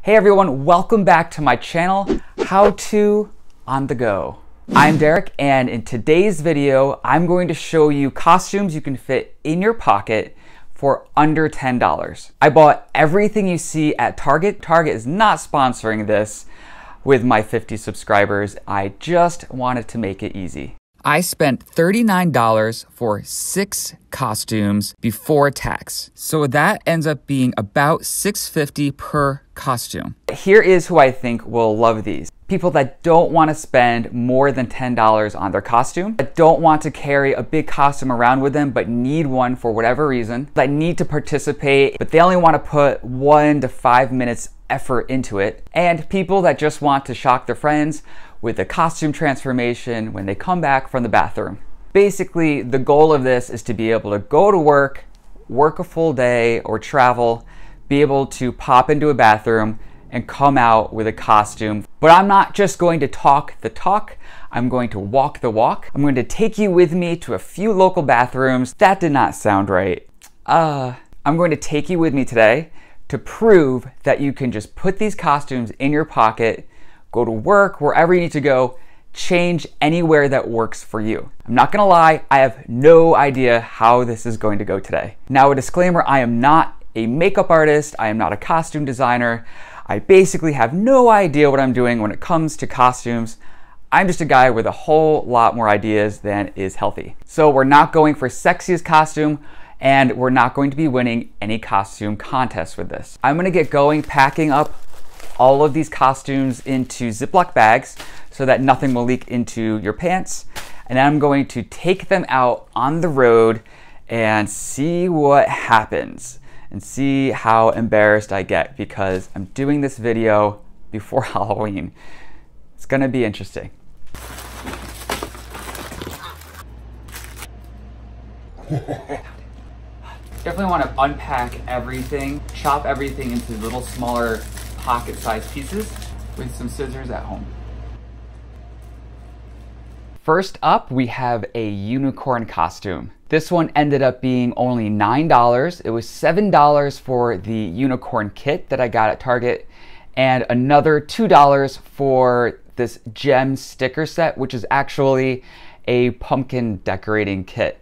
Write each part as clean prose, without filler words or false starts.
Hey everyone, welcome back to my channel, How To On The Go. I'm Derek, and in today's video, I'm going to show you costumes you can fit in your pocket for under $10. I bought everything you see at Target. Target is not sponsoring this with my 50 subscribers. I just wanted to make it easy. I spent $39 for 6 costumes before tax. So that ends up being about $6.50 per costume. Here is who I think will love these. People that don't want to spend more than $10 on their costume, that don't want to carry a big costume around with them but need one for whatever reason, that need to participate but they only want to put 1 to 5 minutes effort into it, and people that just want to shock their friends with a costume transformation when they come back from the bathroom. Basically, the goal of this is to be able to go to work a full day, or travel, be able to pop into a bathroom and come out with a costume. But I'm not just going to talk the talk, I'm going to walk the walk. I'm going to take you with me to a few local bathrooms. That did not sound right. I'm going to take you with me today to prove that you can just put these costumes in your pocket, go to work, wherever you need to go, change anywhere that works for you. I'm not gonna lie, I have no idea how this is going to go today. Now, a disclaimer, I am not a makeup artist, I am not a costume designer. I basically have no idea what I'm doing when it comes to costumes. I'm just a guy with a whole lot more ideas than is healthy. So we're not going for sexiest costume, and we're not going to be winning any costume contests with this. I'm gonna get going packing up all of these costumes into Ziploc bags so that nothing will leak into your pants. And then I'm going to take them out on the road and see what happens and see how embarrassed I get, because I'm doing this video before Halloween. It's gonna be interesting. Definitely want to unpack everything, chop everything into little smaller pocket-sized pieces with some scissors at home. First up, we have a unicorn costume. This one ended up being only $9. It was $7 for the unicorn kit that I got at Target, and another $2 for this gem sticker set, which is actually a pumpkin decorating kit.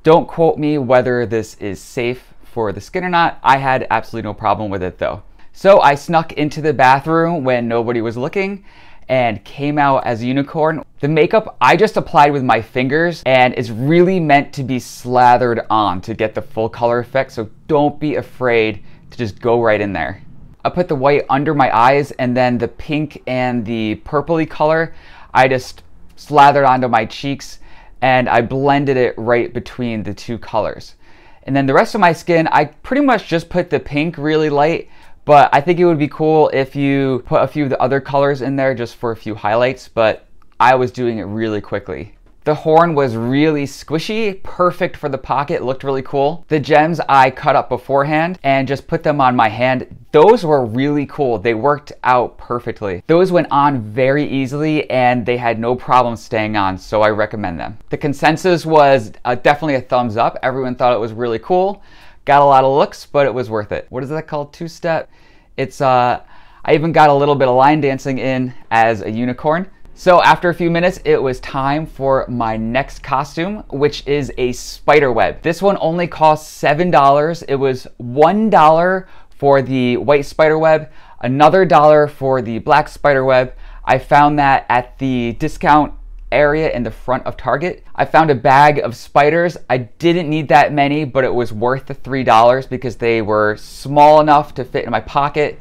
Don't quote me whether this is safe for the skin or not. I had absolutely no problem with it though. So I snuck into the bathroom when nobody was looking and came out as a unicorn. The makeup I just applied with my fingers, and it's really meant to be slathered on to get the full color effect, so don't be afraid to just go right in there. I put the white under my eyes, and then the pink and the purpley color I just slathered onto my cheeks, and I blended it right between the two colors. And then the rest of my skin, I pretty much just put the pink really light, but I think it would be cool if you put a few of the other colors in there just for a few highlights, but I was doing it really quickly. The horn was really squishy, perfect for the pocket, looked really cool. The gems I cut up beforehand and just put them on my hand. Those were really cool. They worked out perfectly. Those went on very easily and they had no problem staying on, so I recommend them. The consensus was definitely a thumbs up. Everyone thought it was really cool. Got a lot of looks, but it was worth it. What is that called? Two-step? It's, I even got a little bit of line dancing in as a unicorn. So after a few minutes, it was time for my next costume, which is a Spiderweb. This one only cost $7. It was $1 for the white Spiderweb, another $1 for the black Spiderweb. I found that at the discount area in the front of Target. I found a bag of spiders. I didn't need that many, but it was worth the $3 because they were small enough to fit in my pocket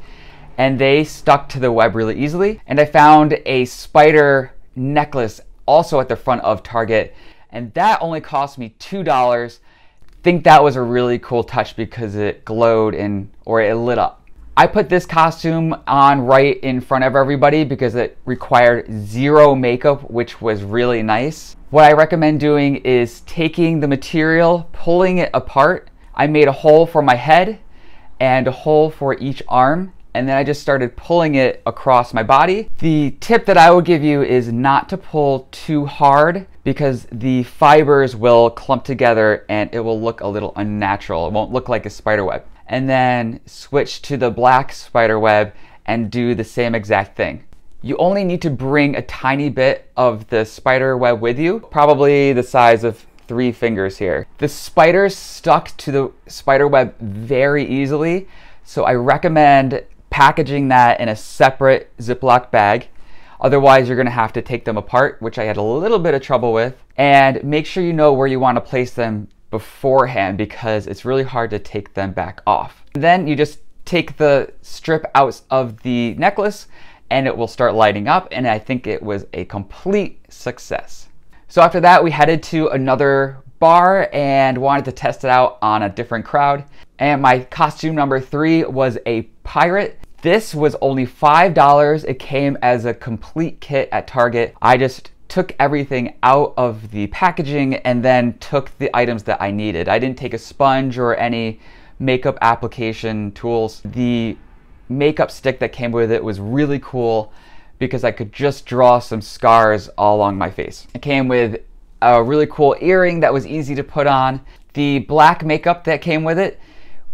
and they stuck to the web really easily. And I found a spider necklace also at the front of Target, and that only cost me $2. Think that was a really cool touch because it glowed or it lit up. I put this costume on right in front of everybody because it required zero makeup, which was really nice. What I recommend doing is taking the material, pulling it apart. I made a hole for my head and a hole for each arm, and then I just started pulling it across my body. The tip that I would give you is not to pull too hard because the fibers will clump together and it will look a little unnatural. It won't look like a spider web. And then switch to the black spider web and do the same exact thing. You only need to bring a tiny bit of the spider web with you, probably the size of 3 fingers here. The spiders stuck to the spider web very easily, so I recommend packaging that in a separate Ziploc bag. Otherwise, you're gonna have to take them apart, which I had a little bit of trouble with. And make sure you know where you wanna place them beforehand, because it's really hard to take them back off. And then you just take the strip out of the necklace and it will start lighting up, and I think it was a complete success. So after that, we headed to another bar and wanted to test it out on a different crowd. And my costume number 3 was a pirate. This was only $5. It came as a complete kit at Target. I just took everything out of the packaging and then took the items that I needed. I didn't take a sponge or any makeup application tools. The makeup stick that came with it was really cool because I could just draw some scars all along my face. It came with a really cool earring that was easy to put on. The black makeup that came with it,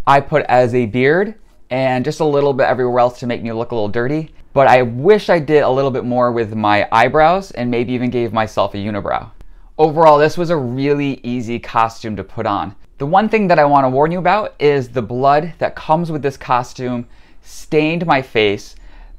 I put as a beard and just a little bit everywhere else to make me look a little dirty. But I wish I did a little bit more with my eyebrows and maybe even gave myself a unibrow. Overall, this was a really easy costume to put on. The one thing that I want to warn you about is the blood that comes with this costume stained my face,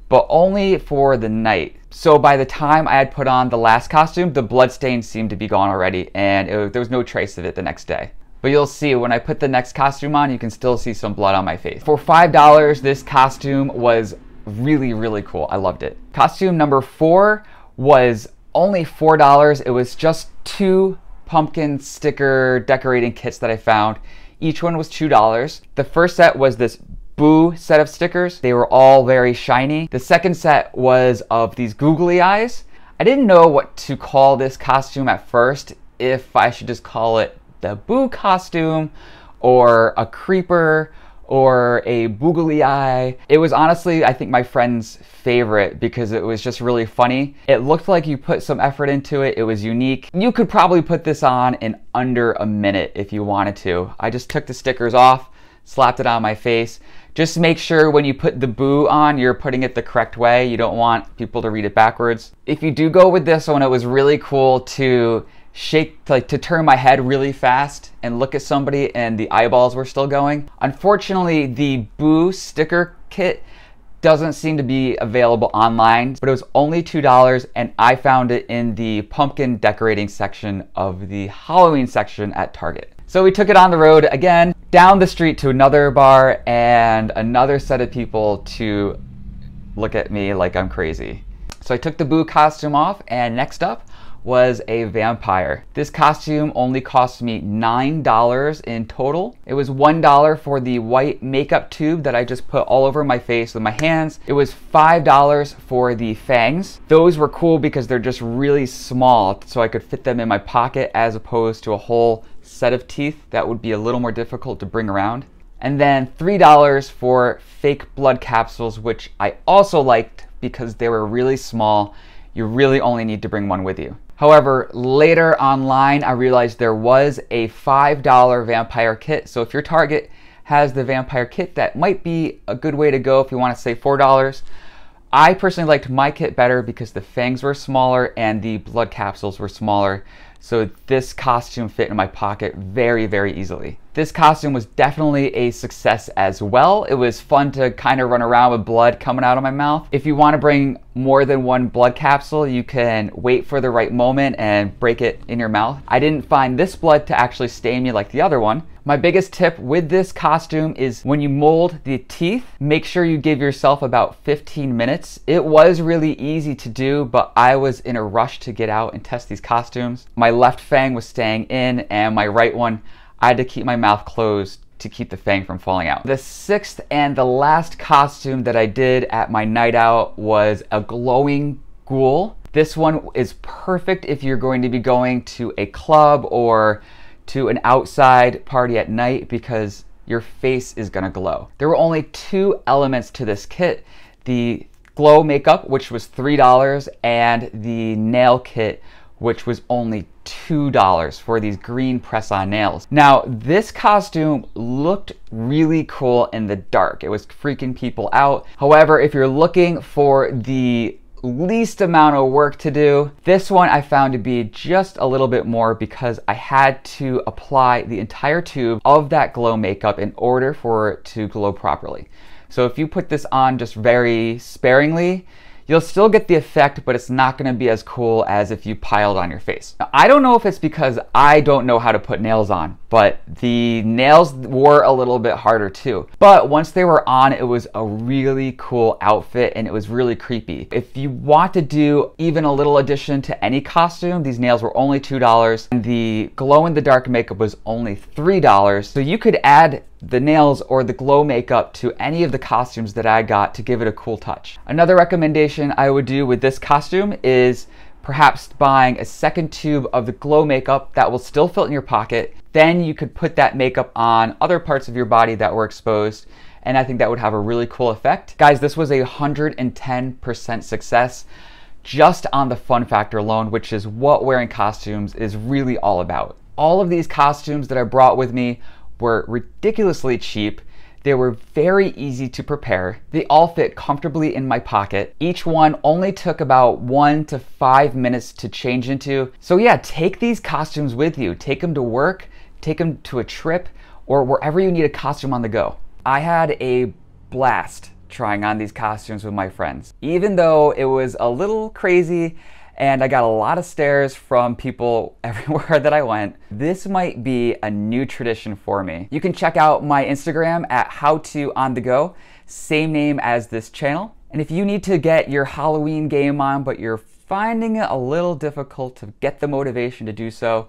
but only for the night. So by the time I had put on the last costume, the blood stain seemed to be gone already, and there was no trace of it the next day. But you'll see when I put the next costume on, you can still see some blood on my face. For $5, this costume was really, really cool. I loved it. Costume number 4 was only $4. It was just 2 pumpkin sticker decorating kits that I found. Each one was $2. The first set was this Boo set of stickers. They were all very shiny. The second set was of these googly eyes. I didn't know what to call this costume at first, if I should just call it the Boo costume or a creeper or a boogly eye. It was honestly, I think, my friend's favorite because it was just really funny. It looked like you put some effort into it. It was unique. You could probably put this on in under a minute if you wanted to. I just took the stickers off, slapped it on my face. Just make sure when you put the Boo on, you're putting it the correct way. You don't want people to read it backwards. If you do go with this one, it was really cool to to turn my head really fast and look at somebody and the eyeballs were still going. Unfortunately, the Boo sticker kit doesn't seem to be available online, but it was only $2 and I found it in the pumpkin decorating section of the Halloween section at Target. So we took it on the road again, down the street to another bar and another set of people to look at me like I'm crazy. So I took the Boo costume off, and next up was a vampire. This costume only cost me $9 in total. It was $1 for the white makeup tube that I just put all over my face with my hands. It was $5 for the fangs. Those were cool because they're just really small, so I could fit them in my pocket as opposed to a whole set of teeth that would be a little more difficult to bring around. And then $3 for fake blood capsules, which I also liked because they were really small. You really only need to bring one with you. However, later online, I realized there was a $5 vampire kit. So if your Target has the vampire kit, that might be a good way to go if you want to save $4. I personally liked my kit better because the fangs were smaller and the blood capsules were smaller. So this costume fit in my pocket very, very easily. This costume was definitely a success as well. It was fun to kind of run around with blood coming out of my mouth. If you want to bring more than one blood capsule, you can wait for the right moment and break it in your mouth. I didn't find this blood to actually stain me like the other one. My biggest tip with this costume is when you mold the teeth, make sure you give yourself about 15 minutes. It was really easy to do, but I was in a rush to get out and test these costumes. My left fang was staying in and my right one, I had to keep my mouth closed to keep the fang from falling out. The sixth and the last costume that I did at my night out was a glowing ghoul. This one is perfect if you're going to be going to a club or to an outside party at night because your face is gonna glow. There were only 2 elements to this kit: the glow makeup, which was $3, and the nail kit, which was only $2 for these green press-on nails. Now, this costume looked really cool in the dark. It was freaking people out. However, if you're looking for the least amount of work to do, this one I found to be just a little bit more, because I had to apply the entire tube of that glow makeup in order for it to glow properly. So if you put this on just very sparingly, you'll still get the effect, but it's not going to be as cool as if you piled on your face. Now, I don't know if it's because I don't know how to put nails on, but the nails were a little bit harder too. But once they were on, it was a really cool outfit and it was really creepy. If you want to do even a little addition to any costume, these nails were only $2 and the glow in the dark makeup was only $3. So you could add the nails or the glow makeup to any of the costumes that I got to give it a cool touch. Another recommendation I would do with this costume is perhaps buying a second tube of the glow makeup that will still fit in your pocket. Then you could put that makeup on other parts of your body that were exposed, and I think that would have a really cool effect. Guys, this was a 110% success just on the fun factor alone, which is what wearing costumes is really all about. All of these costumes that I brought with me were ridiculously cheap. They were very easy to prepare. They all fit comfortably in my pocket. Each one only took about 1 to 5 minutes to change into. So yeah, take these costumes with you. Take them to work, take them to a trip, or wherever you need a costume on the go. I had a blast trying on these costumes with my friends. Even though it was a little crazy and I got a lot of stares from people everywhere that I went, this might be a new tradition for me. You can check out my Instagram at howtoonthego, same name as this channel. And if you need to get your Halloween game on, but you're finding it a little difficult to get the motivation to do so,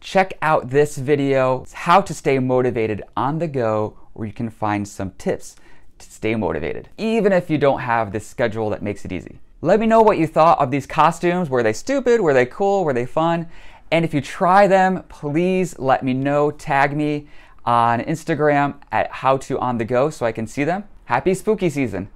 check out this video, it's how to stay motivated on the go, where you can find some tips to stay motivated, even if you don't have this schedule that makes it easy. Let me know what you thought of these costumes. Were they stupid? Were they cool? Were they fun? And if you try them, please let me know. Tag me on Instagram at howtoonthego so I can see them. Happy spooky season.